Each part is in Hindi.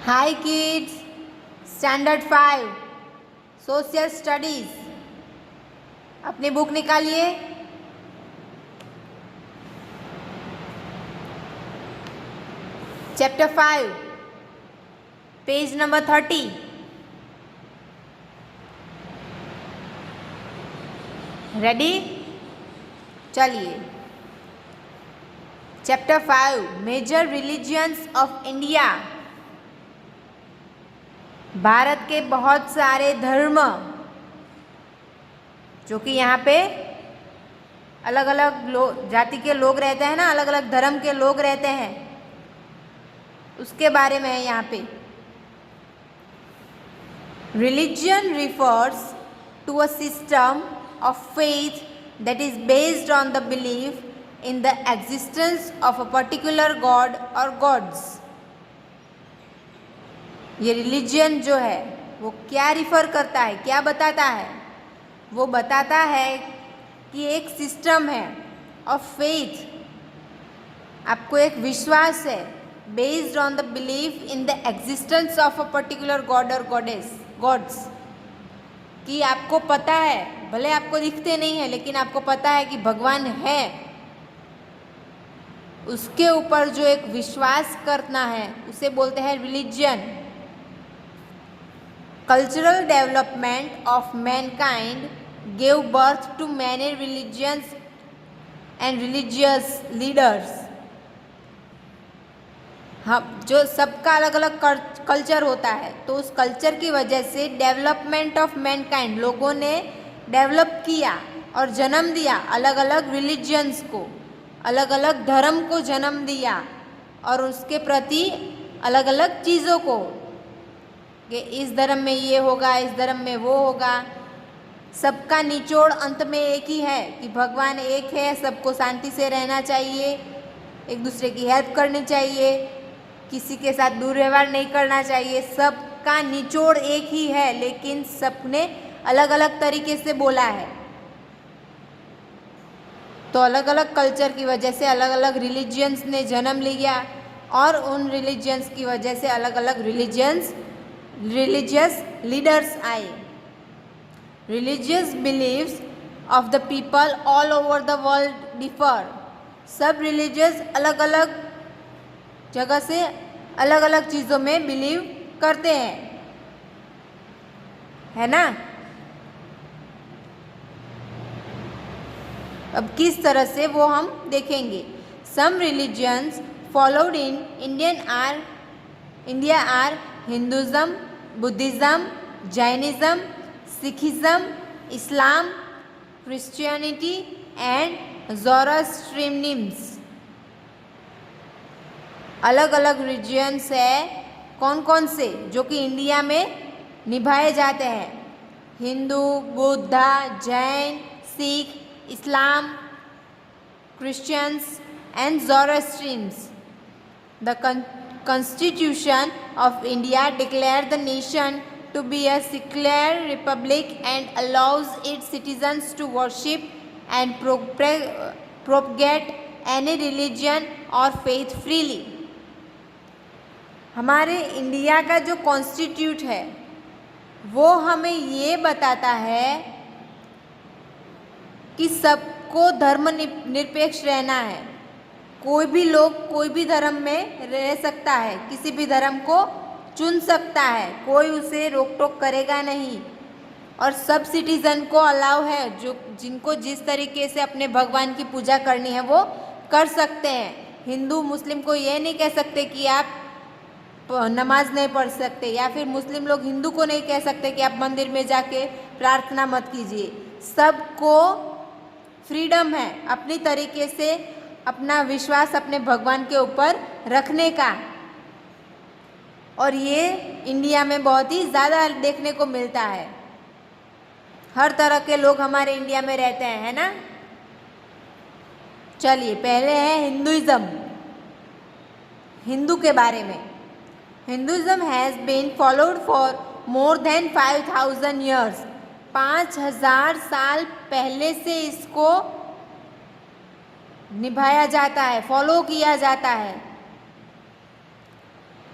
Hi kids, Standard 5 Social Studies। अपनी बुक निकालिए। Chapter 5 page number 30। रेडी? चलिए। Chapter 5 major religions of India. भारत के बहुत सारे धर्म जो कि यहाँ पे अलग अलग जाति के लोग रहते हैं ना, अलग अलग धर्म के लोग रहते हैं, उसके बारे में है यहाँ पे। Religion refers to a system of faith that is based on the belief in the existence of a particular god or gods। ये रिलीजियन जो है वो क्या रिफ़र करता है, क्या बताता है? वो बताता है कि एक सिस्टम है ऑफ फेथ, आपको एक विश्वास है, based on the belief in the existence of a particular God और गॉड्स, कि आपको पता है, भले आपको दिखते नहीं है लेकिन आपको पता है कि भगवान है, उसके ऊपर जो एक विश्वास करना है उसे बोलते हैं religion. Cultural development of mankind gave birth to many religions and religious leaders। हम जो सबका अलग अलग कल्चर होता है, तो उस कल्चर की वजह से डेवलपमेंट ऑफ मैनकाइंड, लोगों ने डेवलप किया और जन्म दिया अलग अलग रिलीजियंस को, अलग अलग धर्म को जन्म दिया और उसके प्रति अलग अलग चीज़ों को, कि इस धर्म में ये होगा, इस धर्म में वो होगा। सबका निचोड़ अंत में एक ही है कि भगवान एक है, सबको शांति से रहना चाहिए, एक दूसरे की हेल्प करनी चाहिए, किसी के साथ दुर्व्यवहार नहीं करना चाहिए। सबका निचोड़ एक ही है, लेकिन सबने अलग अलग तरीके से बोला है। तो अलग अलग कल्चर की वजह से अलग अलग रिलीजियंस ने जन्म लिया और उन रिलीजियंस की वजह से अलग अलग religious leaders आए। Religious beliefs of the people all over the world differ। सब religious अलग अलग जगह से अलग अलग चीज़ों में बिलीव करते हैं, है ना? अब किस तरह से वो हम देखेंगे। Some religions followed in India are Hinduism, Buddhism, Jainism, Sikhism, Islam, Christianity and Zoroastrianism। अलग अलग रिलीजियंस है, कौन कौन से, जो कि इंडिया में निभाए जाते हैं। Hindu, Buddha, Jain, Sikh, Islam, Christians and Zoroastrianism. The Constitution of India declared the nation to be a secular republic and allows its citizens to worship and propagate any religion or faith freely। हमारे इंडिया का जो कॉन्स्टिट्यूट है वो हमें ये बताता है कि सबको धर्म निरपेक्ष रहना है। कोई भी लोग कोई भी धर्म में रह सकता है, किसी भी धर्म को चुन सकता है, कोई उसे रोक टोक करेगा नहीं, और सब सिटीज़न को अलाउ है, जो जिनको जिस तरीके से अपने भगवान की पूजा करनी है वो कर सकते हैं। हिंदू मुस्लिम को ये नहीं कह सकते कि आप नमाज नहीं पढ़ सकते, या फिर मुस्लिम लोग हिंदू को नहीं कह सकते कि आप मंदिर में जाके प्रार्थना मत कीजिए। सबको फ्रीडम है अपनी तरीके से अपना विश्वास अपने भगवान के ऊपर रखने का, और ये इंडिया में बहुत ही ज़्यादा देखने को मिलता है। हर तरह के लोग हमारे इंडिया में रहते हैं, है ना? चलिए, पहले है हिंदुइज्म। हिंदू के बारे में। Hinduism has been followed for more than 5000 years. 5000 साल पहले से इसको निभाया जाता है, फॉलो किया जाता है।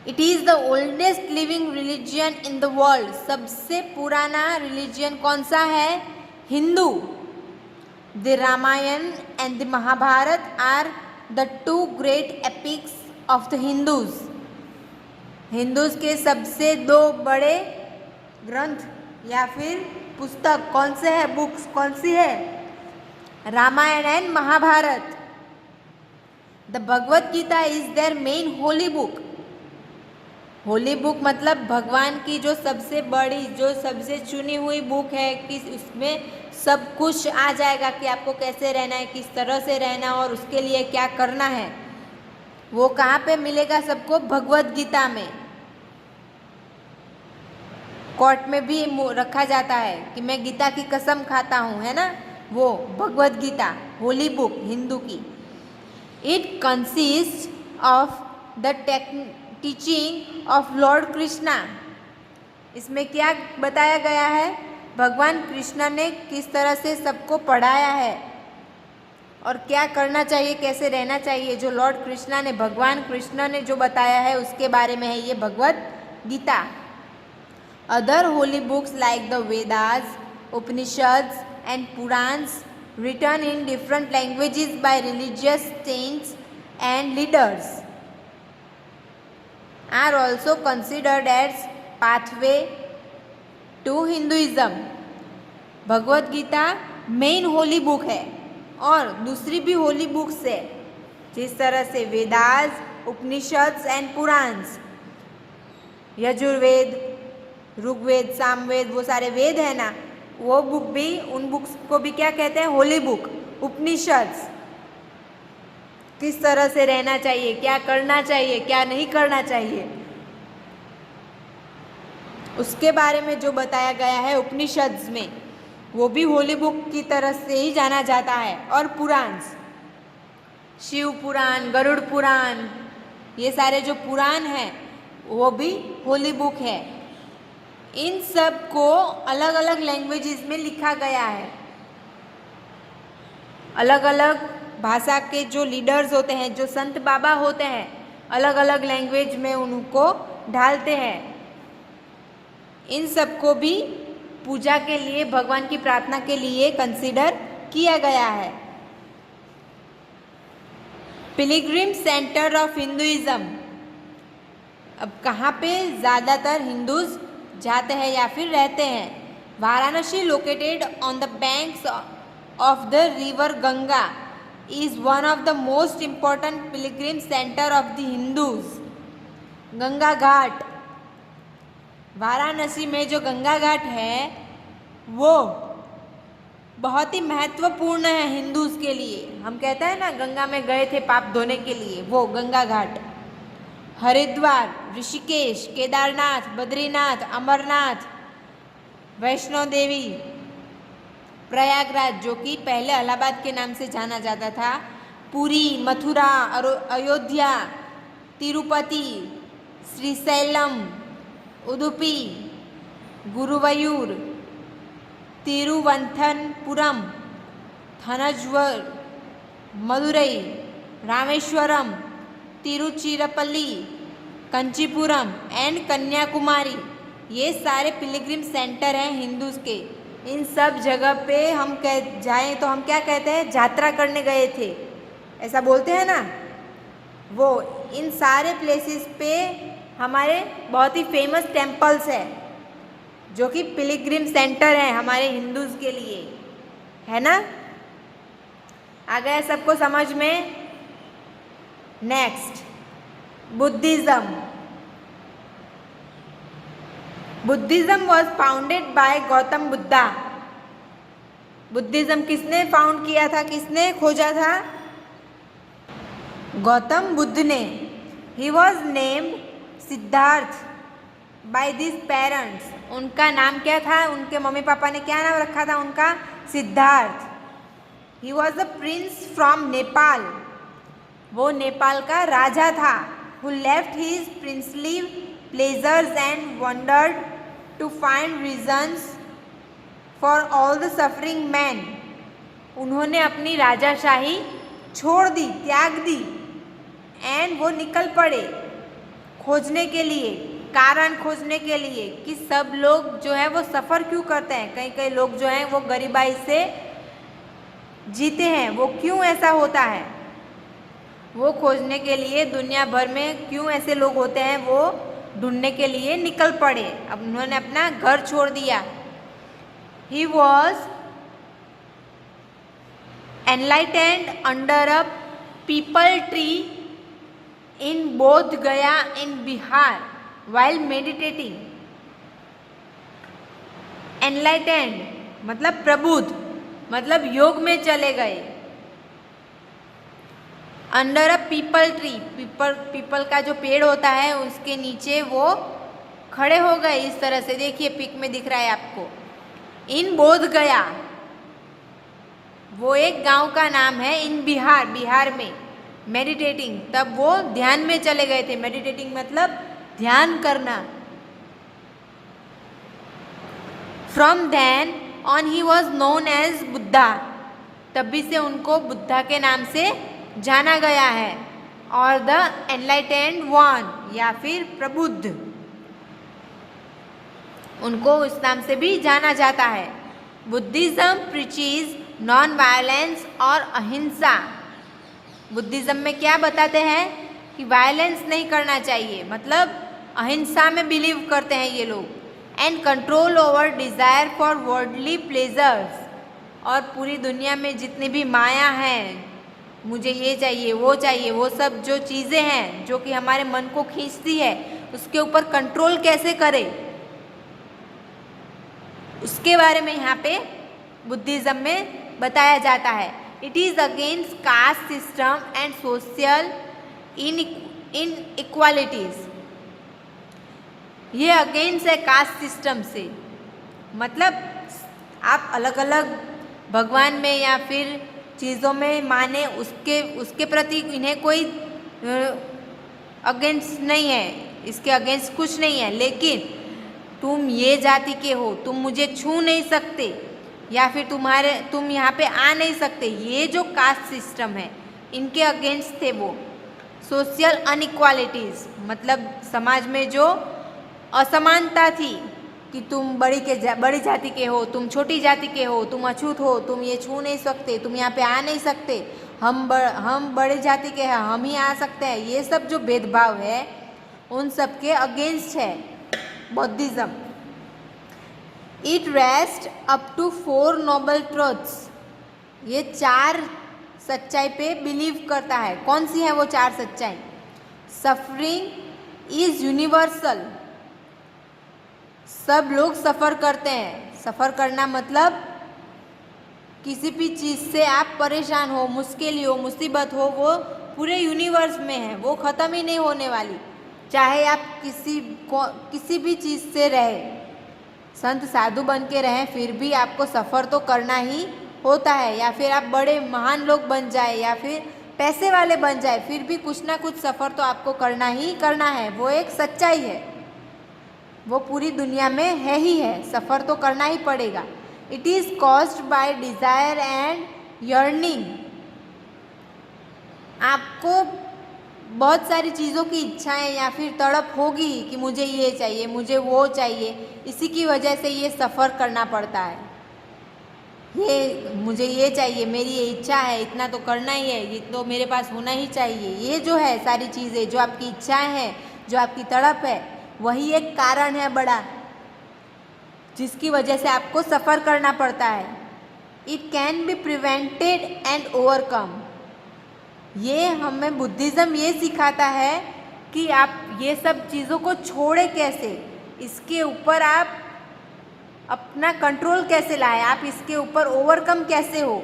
It is the oldest living religion in the world. सबसे पुराना रिलीजियन कौन सा है? Hindu. The Ramayana and the Mahabharata are the two great epics of the Hindus. Hindus के सबसे दो बड़े ग्रंथ या फिर पुस्तक कौन से है? बुक्स कौन सी है? Ramayana and Mahabharata. The Bhagavad Gita is their main holy book. Holy book मतलब भगवान की जो सबसे बड़ी, जो सबसे चुनी हुई बुक है कि उसमें सब कुछ आ जाएगा कि आपको कैसे रहना है, किस तरह से रहना है और उसके लिए क्या करना है। वो कहाँ पे मिलेगा सबको? भगवत गीता में। कोर्ट में भी रखा जाता है कि मैं गीता की कसम खाता हूँ, है ना, वो भगवत गीता होली बुक हिंदू की। It consist of the teaching of Lord Krishna. इसमें क्या बताया गया है? भगवान कृष्ण ने किस तरह से सबको पढ़ाया है और क्या करना चाहिए, कैसे रहना चाहिए। जो लॉर्ड कृष्णा ने, भगवान कृष्ण ने जो बताया है उसके बारे में है ये Bhagavad Gita. Other holy books like the Vedas, Upanishads and Puranas written in different languages by religious saints and leaders are also considered as pathway to Hinduism। Bhagavad Gita main holy book है और दूसरी भी होली बुक्स है जिस तरह से वेदास, उपनिषद्स एंड पुराण्स, यजुर्वेद, ऋग्वेद, सामवेद, वो सारे वेद है ना, वो बुक भी, उन बुक्स को भी क्या कहते हैं? होली बुक। उपनिषद्स, किस तरह से रहना चाहिए, क्या करना चाहिए, क्या नहीं करना चाहिए, उसके बारे में जो बताया गया है उपनिषद्स में, वो भी होली बुक की तरह से ही जाना जाता है। और पुराण्स, शिव पुराण, गरुड़ पुराण, ये सारे जो पुराण हैं वो भी होली बुक है। इन सब को अलग अलग लैंग्वेजेस में लिखा गया है। अलग अलग भाषा के जो लीडर्स होते हैं, जो संत बाबा होते हैं, अलग अलग लैंग्वेज में उनको ढालते हैं। इन सब को भी पूजा के लिए, भगवान की प्रार्थना के लिए कंसीडर किया गया है। Pilgrim centre of Hinduism. अब कहाँ पे ज़्यादातर हिंदूज जाते हैं या फिर रहते हैं? Varanasi located on the banks of the river Ganga is one of the most important pilgrim centre of the Hindus. Ganga Ghat, Varanasi में जो गंगा घाट है वो बहुत ही महत्वपूर्ण है हिंदूज के लिए। हम कहते हैं ना गंगा में गए थे पाप धोने के लिए, वो गंगा घाट। हरिद्वार, ऋषिकेश, केदारनाथ, बद्रीनाथ, अमरनाथ, वैष्णो देवी, प्रयागराज जो कि पहले इलाहाबाद के नाम से जाना जाता था, पुरी, मथुरा, अयोध्या, तिरुपति, श्रीशैलम, उडुपी, गुरुवायूर, तिरुवनंतपुरम, थंजावुर, मदुरई, रामेश्वरम, तिरुचिरापल्ली, कंचीपुरम एंड कन्याकुमारी, ये सारे पिलग्रिम सेंटर हैं हिंदूज के। इन सब जगह पे हम जाएं तो हम क्या कहते हैं? यात्रा करने गए थे, ऐसा बोलते हैं ना। वो इन सारे प्लेसेस पे हमारे बहुत ही फेमस टेम्पल्स है जो कि पिलग्रिम सेंटर है हमारे हिंदूज के लिए, है ना। आ गया सबको समझ में? Next, Buddhism. Buddhism was founded by Gautam Buddha. Buddhism किसने फाउंड किया था, किसने खोजा था? गौतम बुद्ध ने। He was named Siddhartha by this parents. उनका नाम क्या था? उनके मम्मी पापा ने क्या नाम रखा था उनका? Siddhartha. He was a prince from Nepal. वो नेपाल का राजा था। Who left his princely pleasures and wandered to find reasons for all the suffering man. उन्होंने अपनी राजाशाही छोड़ दी, त्याग दी, एंड वो निकल पड़े खोजने के लिए, कारण खोजने के लिए कि सब लोग जो है वो सफ़र क्यों करते हैं, कई कई लोग जो हैं वो गरीबाई से जीते हैं, वो क्यों ऐसा होता है, वो खोजने के लिए दुनिया भर में क्यों ऐसे लोग होते हैं वो ढूंढने के लिए निकल पड़े। अब उन्होंने अपना घर छोड़ दिया। He was enlightened under a people tree in बोध गया इन बिहार while meditating। एनलाइटेंड मतलब प्रबुद्ध, मतलब योग में चले गए। Under a people tree, people का जो पेड़ होता है उसके नीचे वो खड़े हो गए इस तरह से, देखिए पिक में दिख रहा है आपको। इन बोध गया, वो एक गांव का नाम है, इन बिहार, बिहार में। मेडिटेटिंग, तब वो ध्यान में चले गए थे। मेडिटेटिंग मतलब ध्यान करना। From then on he was known as Buddha, तभी से उनको बुद्धा के नाम से जाना गया है। और द एनलाइटेंड वन, या फिर प्रबुद्ध, उनको उस नाम से भी जाना जाता है। बुद्धिज्म प्रीचीज नॉन वायलेंस और अहिंसा। बुद्धिज्म में क्या बताते हैं कि वायलेंस नहीं करना चाहिए, मतलब अहिंसा में बिलीव करते हैं ये लोग। And control over desire for worldly pleasures, और पूरी दुनिया में जितनी भी माया है, मुझे ये चाहिए वो चाहिए, वो सब जो चीज़ें हैं जो कि हमारे मन को खींचती है, उसके ऊपर कंट्रोल कैसे करें, उसके बारे में यहाँ पे बुद्धिज्म में बताया जाता है। It is against caste system and social inequalities. ये अगेंस्ट है कास्ट सिस्टम से, मतलब आप अलग अलग भगवान में या फिर चीज़ों में माने, उसके प्रति इन्हें कोई अगेंस्ट नहीं है, इसके अगेंस्ट कुछ नहीं है। लेकिन तुम ये जाति के हो, तुम मुझे छू नहीं सकते, या फिर तुम यहाँ पे आ नहीं सकते, ये जो कास्ट सिस्टम है इनके अगेंस्ट थे वो। सोशल अनइक्वालिटीज़ मतलब समाज में जो असमानता थी कि तुम बड़ी जाति के हो, तुम छोटी जाति के हो, तुम अछूत हो, तुम ये छू नहीं सकते, तुम यहाँ पे आ नहीं सकते, हम बड़े जाति के हैं, हम ही आ सकते हैं, ये सब जो भेदभाव है उन सब के अगेंस्ट है Buddhism. It rest up to 4 noble truths, ये 4 सच्चाई पे बिलीव करता है। कौन सी है वो 4 सच्चाई? सफरिंग इज यूनिवर्सल, सब लोग सफ़र करते हैं। सफ़र करना मतलब किसी भी चीज़ से आप परेशान हो, मुश्किल हो, मुसीबत हो, वो पूरे यूनिवर्स में है, वो ख़त्म ही नहीं होने वाली। चाहे आप किसी भी चीज़ से रहे, संत साधु बन के रहें, फिर भी आपको सफ़र तो करना ही होता है। या फिर आप बड़े महान लोग बन जाए या फिर पैसे वाले बन जाए, फिर भी कुछ ना कुछ सफ़र तो आपको करना ही करना है। वो एक सच्चाई है, वो पूरी दुनिया में है ही है, सफ़र तो करना ही पड़ेगा। It is caused by desire and yearning, आपको बहुत सारी चीज़ों की इच्छाएं या फिर तड़प होगी कि मुझे ये चाहिए, मुझे वो चाहिए, इसी की वजह से ये सफ़र करना पड़ता है। ये मुझे ये चाहिए, मेरी ये इच्छा है, इतना तो करना ही है, ये तो मेरे पास होना ही चाहिए। ये जो है सारी चीज़ें, जो आपकी इच्छाएं हैं, जो आपकी तड़प है, वही एक कारण है बड़ा, जिसकी वजह से आपको सफ़र करना पड़ता है। It can be prevented and overcome, ये हमें बुद्धिज़्म ये सिखाता है कि आप ये सब चीज़ों को छोड़े कैसे, इसके ऊपर आप अपना कंट्रोल कैसे लाए, आप इसके ऊपर ओवरकम कैसे हो।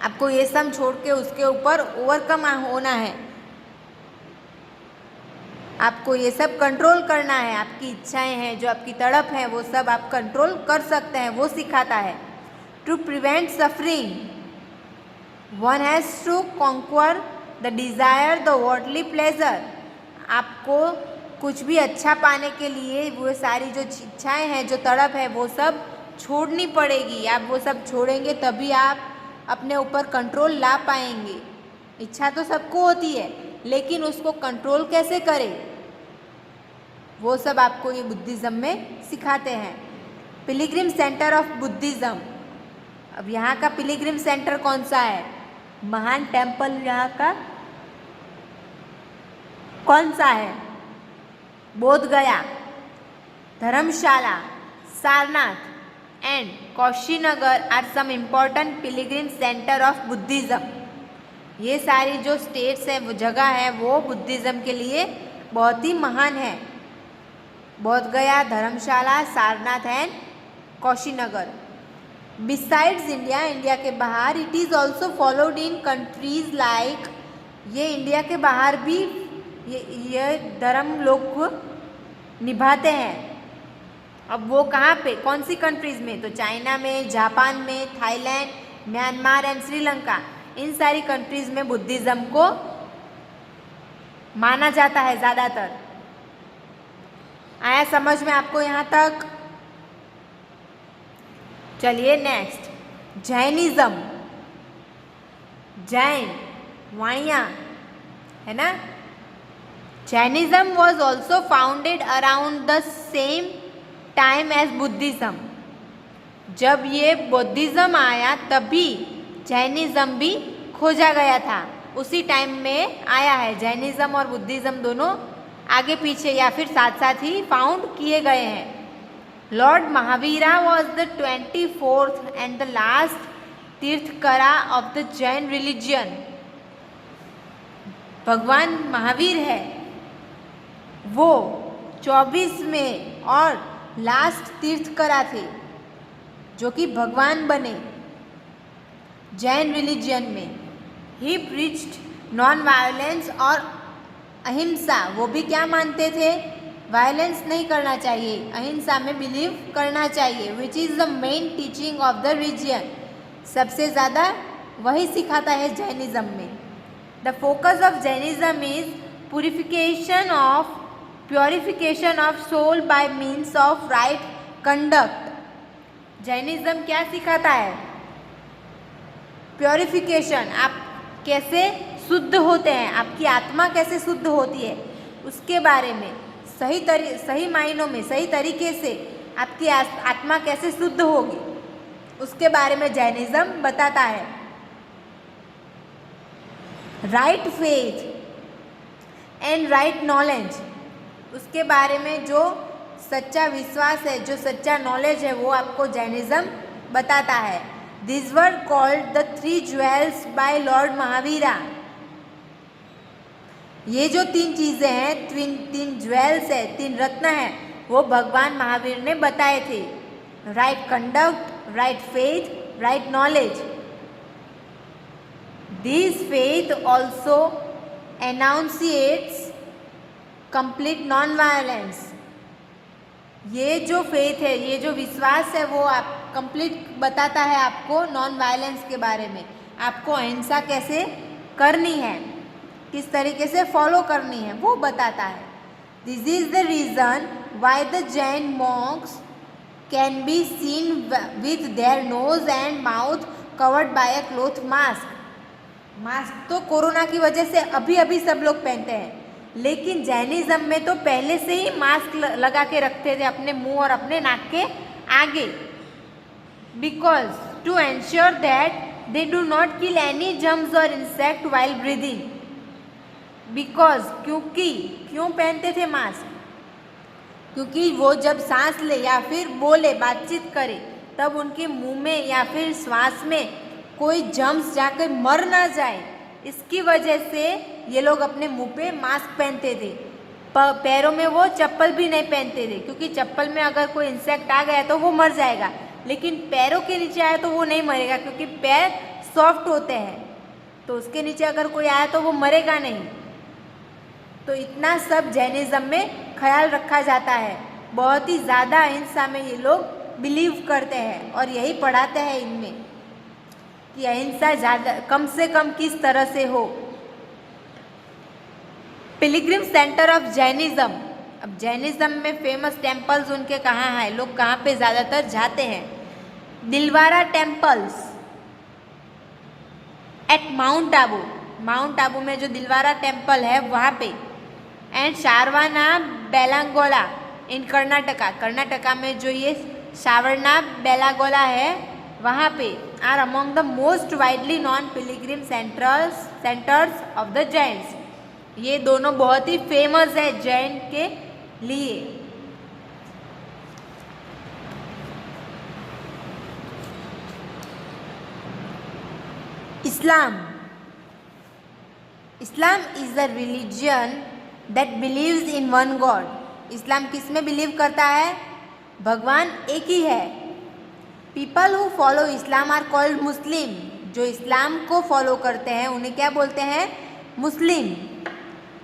आपको ये सब छोड़ के उसके ऊपर ओवरकम होना है, आपको ये सब कंट्रोल करना है। आपकी इच्छाएं हैं, जो आपकी तड़प है, वो सब आप कंट्रोल कर सकते हैं, वो सिखाता है। To prevent suffering one has to conquer the desire the worldly pleasure, आपको कुछ भी अच्छा पाने के लिए वो सारी जो इच्छाएं हैं, जो तड़प है, वो सब छोड़नी पड़ेगी। आप वो सब छोड़ेंगे तभी आप अपने ऊपर कंट्रोल ला पाएंगे। इच्छा तो सबको होती है, लेकिन उसको कंट्रोल कैसे करें, वो सब आपको ये बुद्धिज़्म में सिखाते हैं। पिलग्रिम सेंटर ऑफ बुद्धिज़्म, अब यहाँ का पिलग्रिम सेंटर कौन सा है, महान टेम्पल यहाँ का कौन सा है, Bodh Gaya, Dharamshala, Sarnath and Kushinagar are some important pilgrim centre of Buddhism. ये सारी जो स्टेट्स है, वो जगह है, वो बुद्धिज़्म के लिए बहुत ही महान है। Bodh Gaya, Dharamshala, Sarnath and Kushinagar. Besides India, India के बाहर, it is also followed in countries like, ये इंडिया के बाहर भी ये धर्म लोग निभाते हैं। अब वो कहाँ पे, कौन सी कंट्रीज़ में, तो चाइना में, जापान में, थाईलैंड, म्यांमार एंड श्रीलंका, इन सारी कंट्रीज़ में बुद्धिज़्म को माना जाता है ज़्यादातर। आया समझ में आपको यहाँ तक? चलिए नेक्स्ट, जैनिज्म, जैन वाणिया है ना। Jainism was also founded around the same time as Buddhism. जब ये बुद्धिज़्म आया तभी जैनिज्म भी खोजा गया था, उसी टाइम में आया है। जैनिज्म और बुद्धिज़्म दोनों आगे पीछे या फिर साथ साथ ही फाउंड किए गए हैं। Lord Mahavira was the 24th and the last Tirthankara of the Jain religion. भगवान महावीर है, वो 24वें और लास्ट तीर्थकरा थे जो कि भगवान बने जैन रिलीजियन में। ही प्रीच्ड नॉन वायलेंस और अहिंसा, वो भी क्या मानते थे, वायलेंस नहीं करना चाहिए, अहिंसा में बिलीव करना चाहिए। Which is the main teaching of the religion, सबसे ज़्यादा वही सिखाता है जैनिज्म में। The focus of Jainism is purification of soul by means of right conduct. Jainism क्या सिखाता है, प्योरिफिकेशन, आप कैसे शुद्ध होते हैं, आपकी आत्मा कैसे शुद्ध होती है, उसके बारे में सही मायनों में सही तरीके से आपकी आत्मा कैसे शुद्ध होगी, उसके बारे में जैनिज्म बताता है। Right faith and right knowledge, उसके बारे में जो सच्चा विश्वास है, जो सच्चा नॉलेज है, वो आपको जैनिज्म बताता है। This were called the 3 jewels by lord Mahavira. ये जो 3 चीज़ें हैं, 3 ज्वेल्स है, 3 रत्न हैं, वो भगवान महावीर ने बताए थे। Right conduct, right faith, right knowledge. This faith also enunciates complete non violence. ये जो फेथ है, ये जो विश्वास है, वो आप कंप्लीट बताता है आपको नॉन वायलेंस के बारे में, आपको अहिंसा कैसे करनी है, किस तरीके से फॉलो करनी है, वो बताता है। This is the reason why the Jain Monks can be seen with their nose and mouth covered by a cloth mask. Mask तो कोरोना की वजह से अभी अभी सब लोग पहनते हैं, लेकिन जैनिज्म में तो पहले से ही मास्क लगा के रखते थे अपने मुंह और अपने नाक के आगे, because to ensure that they do not kill any germs और इंसेक्ट वाइल ब्रीदिंग। बिकॉज, क्योंकि, क्यों पहनते थे मास्क, क्योंकि वो जब सांस ले या फिर बोले, बातचीत करे, तब उनके मुंह में या फिर श्वास में कोई जर्म्स जाकर मर ना जाए, इसकी वजह से ये लोग अपने मुंह पे मास्क पहनते थे। पैरों में वो चप्पल भी नहीं पहनते थे, क्योंकि चप्पल में अगर कोई इंसेक्ट आ गया तो वो मर जाएगा, लेकिन पैरों के नीचे आया तो वो नहीं मरेगा, क्योंकि पैर सॉफ्ट होते हैं, तो उसके नीचे अगर कोई आया तो वो मरेगा नहीं। तो इतना सब जैनिज्म में ख्याल रखा जाता है। बहुत ही ज़्यादा अहिंसा में ये लोग बिलीव करते हैं और यही पढ़ाते हैं इनमें कि अहिंसा ज़्यादा कम से कम किस तरह से हो। पिलग्रिम सेंटर ऑफ जैनिज्म, अब जैनिज्म में फेमस टेम्पल्स उनके कहाँ हैं, लोग कहाँ पे ज़्यादातर जाते हैं। Dilwara temples at Mount Abu, Mount Abu में जो दिलवारा टेम्पल है वहाँ पे, एंड शारवाना बेलांगोला इन कर्नाटका में जो ये शावरना बेलागोला है वहाँ पे are among the most widely known pilgrim centres of the Jains. ये दोनों बहुत ही फेमस है जैन के लिए। Islam is the religion that believes in one God. Islam किस में बिलीव करता है? भगवान एक ही है। People who follow Islam are called Muslim. जो इस्लाम को फॉलो करते हैं उन्हें क्या बोलते हैं? Muslim.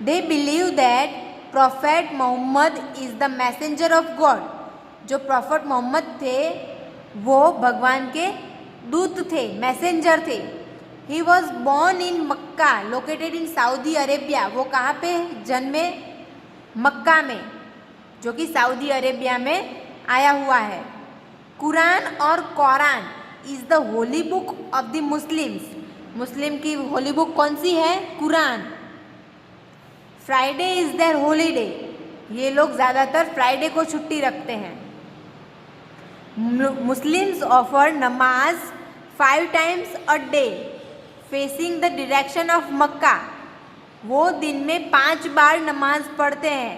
They believe that prophet Muhammad is the messenger of God. जो प्रॉफेट मोहम्मद थे वो भगवान के दूत थे, मैसेंजर थे। He was born in Mecca located in Saudi Arabia. वो कहाँ पे जन्मे? मक्का में, जो कि सऊदी अरेबिया में आया हुआ है। कुरान और Quran is the holy book of the Muslims. Muslim की होली बुक कौन सी है? Quran. Friday is their holiday. ये लोग ज़्यादातर फ्राइडे को छुट्टी रखते हैं। मुस्लिम्स ऑफर नमाज 5 times a day facing the direction of Mecca. वो दिन में 5 बार नमाज पढ़ते हैं।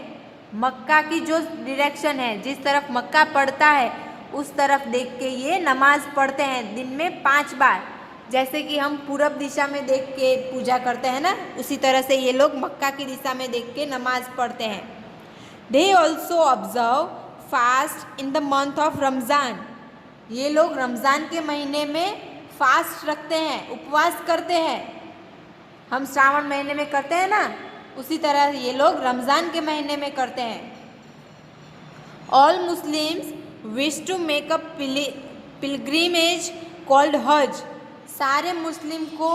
मक्का की जो डायरेक्शन है, जिस तरफ मक्का पड़ता है उस तरफ देख के ये नमाज पढ़ते हैं दिन में 5 बार। जैसे कि हम पूरब दिशा में देख के पूजा करते हैं ना, उसी तरह से ये लोग मक्का की दिशा में देख के नमाज पढ़ते हैं। They also observe fast in the month of Ramzan. ये लोग रमज़ान के महीने में फास्ट रखते हैं, उपवास करते हैं। हम श्रावण महीने में करते हैं ना, उसी तरह ये लोग रमज़ान के महीने में करते हैं। All Muslims wish to make a pilgrimage called Hajj. सारे मुस्लिम को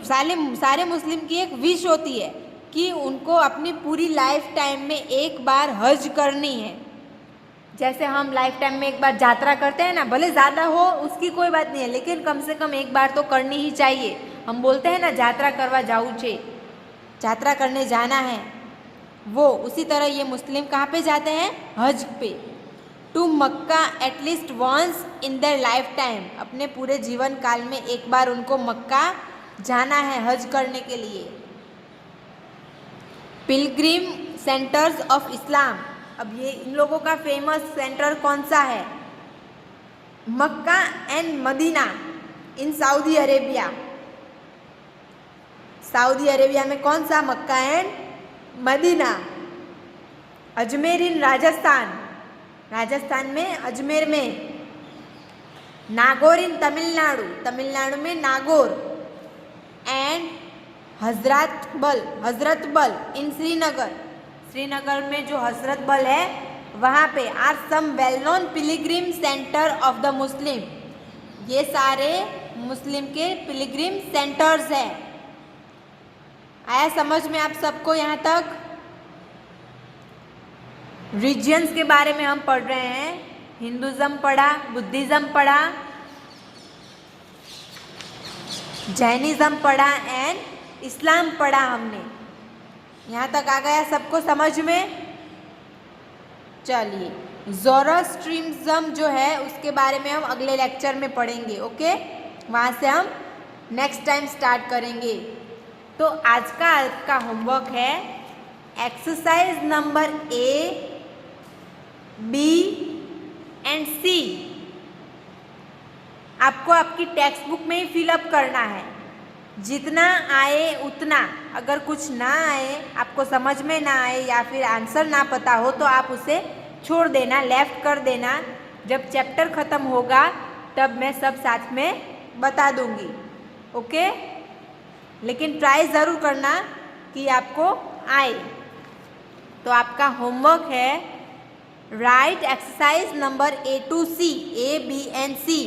सारे मुस्लिम की एक विश होती है कि उनको अपनी पूरी लाइफ टाइम में एक बार हज करनी है। जैसे हम लाइफ टाइम में एक बार यात्रा करते हैं ना, भले ज़्यादा हो उसकी कोई बात नहीं है, लेकिन कम से कम एक बार तो करनी ही चाहिए। हम बोलते हैं ना यात्रा करवा जाऊँ छे, यात्रा करने जाना है, वो उसी तरह ये मुस्लिम कहाँ पे जाते हैं? हज पे। To Mecca at least once in their life time. अपने पूरे जीवन काल में एक बार उनको मक्का जाना है हज करने के लिए। Pilgrim centres of Islam. अब ये इन लोगों का फेमस सेंटर कौन सा है? Mecca and Medina in Saudi Arabia. Saudi Arabia में कौन सा? Mecca and Medina. Ajmer in Rajasthan. Rajasthan में अजमेर में। नागौर इन तमिलनाडु। तमिलनाडु में नागौर। एंड हजरत बल इन श्रीनगर। श्रीनगर में जो हजरत बल है वहाँ पे are some well known pilgrim centre of the Muslim. ये सारे मुस्लिम के पिलग्रिम सेंटर्स हैं। आया समझ में आप सबको? यहाँ तक रिलीजन्स के बारे में हम पढ़ रहे हैं। हिंदुज़म पढ़ा, बुद्धिज़्म पढ़ा, जैनिज़्म पढ़ा एंड इस्लाम पढ़ा हमने। यहाँ तक आ गया सबको समझ में? चलिए, ज़ोरोस्ट्रियनिज़्म जो है उसके बारे में हम अगले लेक्चर में पढ़ेंगे। ओके, वहाँ से हम नेक्स्ट टाइम स्टार्ट करेंगे। तो आज का आपका होमवर्क है exercise number A, B and C। आपको आपकी टेक्स्ट बुक में ही फिलअप करना है, जितना आए उतना। अगर कुछ ना आए, आपको समझ में ना आए या फिर आंसर ना पता हो तो आप उसे छोड़ देना, लेफ्ट कर देना। जब चैप्टर ख़त्म होगा तब मैं सब साथ में बता दूंगी। ओके, लेकिन ट्राई ज़रूर करना कि आपको आए। तो आपका होमवर्क है right exercise number A to C, A, B and C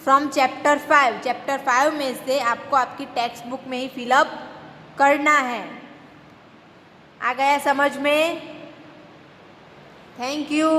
from chapter 5। Chapter 5 में से आपको आपकी टेक्स्ट बुक में ही फिलअप करना है। आ गया समझ में? Thank you.